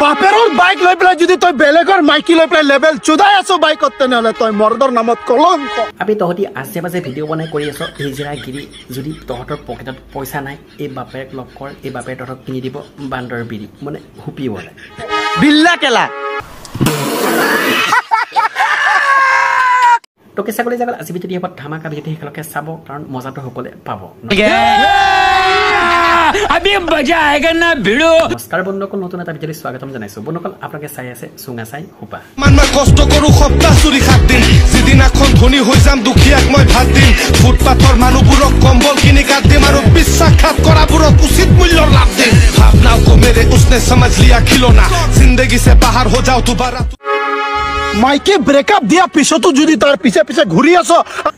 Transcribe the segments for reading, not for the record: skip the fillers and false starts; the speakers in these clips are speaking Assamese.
বাপেৰৰ বাইক লৈ পেলাই যদি তই বেলেগৰ মাইকি লৈ পেলাই লেভেল চুদাই আছো বাইকত তেনেহ'লে তই মৰ্দৰ নামত কলংক। আমি তহঁতি আজে বাজে ভিডিঅ' বনাই কৰি আছ হিজিৰাগিৰি যদি তহঁতৰ পকেটত পইচা নাই এই বাপেৰক লগ কৰ এই বাপেৰে তহঁতক কিনি দিব বান্দৰ বিৰি মানে হুপিবলৈ বিল্লা কেলা তোকে ছাগলী জাগল আজি ভিডিঅ'টি হ'ব ধামাকা ভিডিঅ'টি একেলগে চাব কাৰণ মজাটো সকলোৱে পাব। নমস্কাৰ বন্ধুসকল নতুন এটা ভিডিঅ'লৈ স্বাগতম জনাইছো। বন্ধুসকল আপোনালোকে চাই আছে চুঙা চাই সোপা। মই কষ্ট কৰো সপ্তাহ চুৰি 7 দিন যিদিনাখন ধনী হৈ যাম দুখীয়াক মই ভাত দিম ফুটপাথৰ মানুহবোৰক কম্বল কিনি কাট দিম আৰু বিশ্বাসঘাত কৰাবোৰক উচিত মূল্যৰ লাভ দিম ভাৱনা কো মেৰে উসনে সমঝ লিয়া খিলোনা জিন্দগী সে বাহাৰ হৈ যাও দুবাৰা মাইকে ব্ৰেকআপ দিয়া পিছতো যদি তাৰ পিছে পিছে ঘূৰি আছ।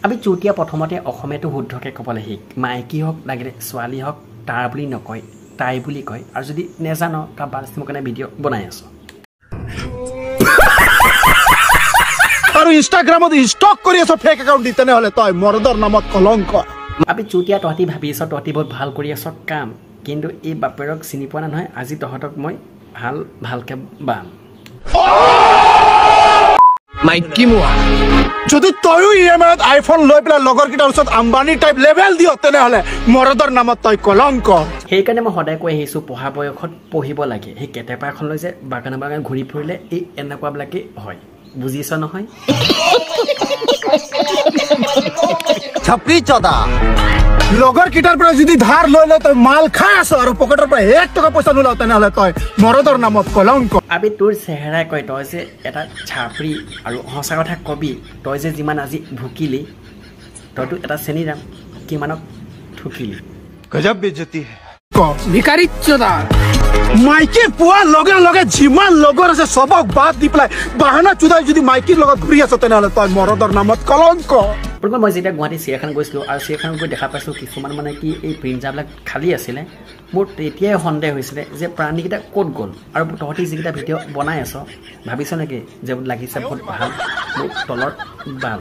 আমি চুতীয়া প্ৰথমতে অসমীয়াটো শুদ্ধকে ক'বলৈ শিক মাইকী হওক লাগিলে ছোৱালী হওক তাৰ বুলি নকয় তাই বুলি কয় আৰু যদি নেজান তাৰ বালচিমৰ কাৰণে ভিডিঅ' বনাই আছ আৰু ইনষ্টাগ্ৰামত ষ্টক কৰি আছ ফেক একাউণ্ট দি তেনেহ'লে তই মৰ্দৰ নামত কলংক। আমি চুতীয়া তহঁতি ভাবি আছ তহঁতি বহুত ভাল কৰি আছ কাম কিন্তু এই বাপেৰক চিনি পোৱা নহয় আজি তহঁতক মই ভালকে বাম মাইকি মোৱা যদি তয়ো ইএমআইত আইফোন লৈ পেলাই লগৰ কেইটাৰ ওচৰত আম্বানী টাইপ লেভেল দিয় তেনেহ'লে মৰ্দৰ নামত তই কলংক। সেইকাৰণে মই সদায় কৈ আহিছোঁ পঢ়া বয়সত পঢ়িব লাগে সেই কেটেপা এখন লৈ যে বাগানে বাগানে ঘূৰি ফুৰিলে এই এনেকুৱাবিলাকে হয় বুজিছ নহয়। ছাপৰি চদা লগৰ কেইটাৰ পৰা যদি ধাৰ লৈ লৈ তই মাল খাই আছ আৰু পকেটৰ পৰা 1 টকা পইচা নোলাও তেনেহ'লে তই মৰ্দৰ নামত কলংক। আবি তোৰ চেহেৰাই কয় তই যে এটা ছাপৰি আৰু সঁচা কথা কবি তই যে যিমান আজি ভুকিলি তইতো এটা চেনি দাম কিমানক ঠুকিলি গজব বেজতি ভিকাৰী চোদা মাইকী পোৱাৰ লগে লগে যিমান লগৰ আছে চবক বাদ দি পেলাই বাহানা চুদাই যদি মাইকীৰ লগত ঘূৰি আছ তেনেহ'লে তই মৰ্দৰ নামত কলংক। মই যেতিয়া গুৱাহাটী চিৰিয়াখানা গৈছিলোঁ আৰু চিৰিয়াখানাত গৈ দেখা পাইছোঁ কিছুমান মানে কি এই পিঞ্জাবিলাক খালী আছিলে মোৰ তেতিয়াই সন্দেহ হৈছিলে যে প্ৰাণীকেইটা ক'ত গ'ল আৰু তহঁতি যিকেইটা ভিডিঅ' বনাই আছ ভাবিছ নেকি যে লাগিছে বহুত ভাল মোৰ তলৰ বাল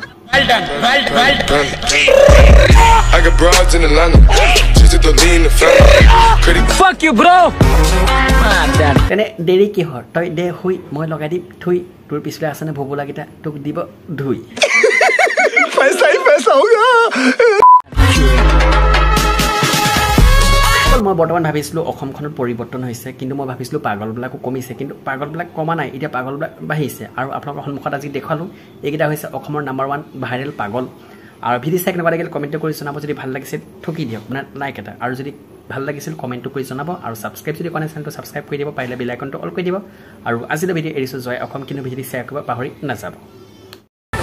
তেনে দেৰি কিহৰ তই দে শুই মই লগাই দিম থুই তোৰ পিছলৈ আছেনে ভোবোলাকেইটা তোক দিব ধুই মই বৰ্তমান ভাবিছিলোঁ অসমখনত পৰিৱৰ্তন হৈছে কিন্তু মই ভাবিছিলোঁ পাগলবিলাকো কমিছে কিন্তু পাগলবিলাক কমা নাই এতিয়া পাগলবিলাক বাঢ়িছে আৰু আপোনালোকৰ সন্মুখত আজি দেখুৱালোঁ এইকেইটা হৈছে অসমৰ নাম্বাৰ 1 ভাইৰেল পাগল আৰু ভিডিঅ' চাই কেনেকুৱা লাগিল কমেণ্টটো কৰি জনাব যদি ভাল লাগিছে ঠকি দিয়ক মানে লাইক এটা আৰু যদি ভাল লাগিছিল কমেণ্টটো কৰি জনাব আৰু ছাবস্ক্ৰাইব যদি কৰা নাই চেনেলটো ছাবস্ক্ৰাইব কৰি দিব পাৰিলে বেল আইকনটো অল কৰি দিব আৰু আজিলৈ ভিডিঅ' এৰিছোঁ জয় অসম কিন্তু ভিডিঅ' শ্বেয়াৰ কৰিব পাহৰি নাযাব।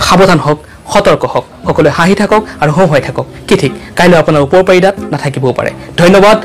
সাৱধান হওক সতৰ্ক হওক সকলোৱে হাঁহি থাকক আৰু হওঁ হৈ থাকক কি ঠিক কাইলৈ আপোনাৰ ওপৰ পাৰিদাত নাথাকিবও পাৰে। ধন্যবাদ।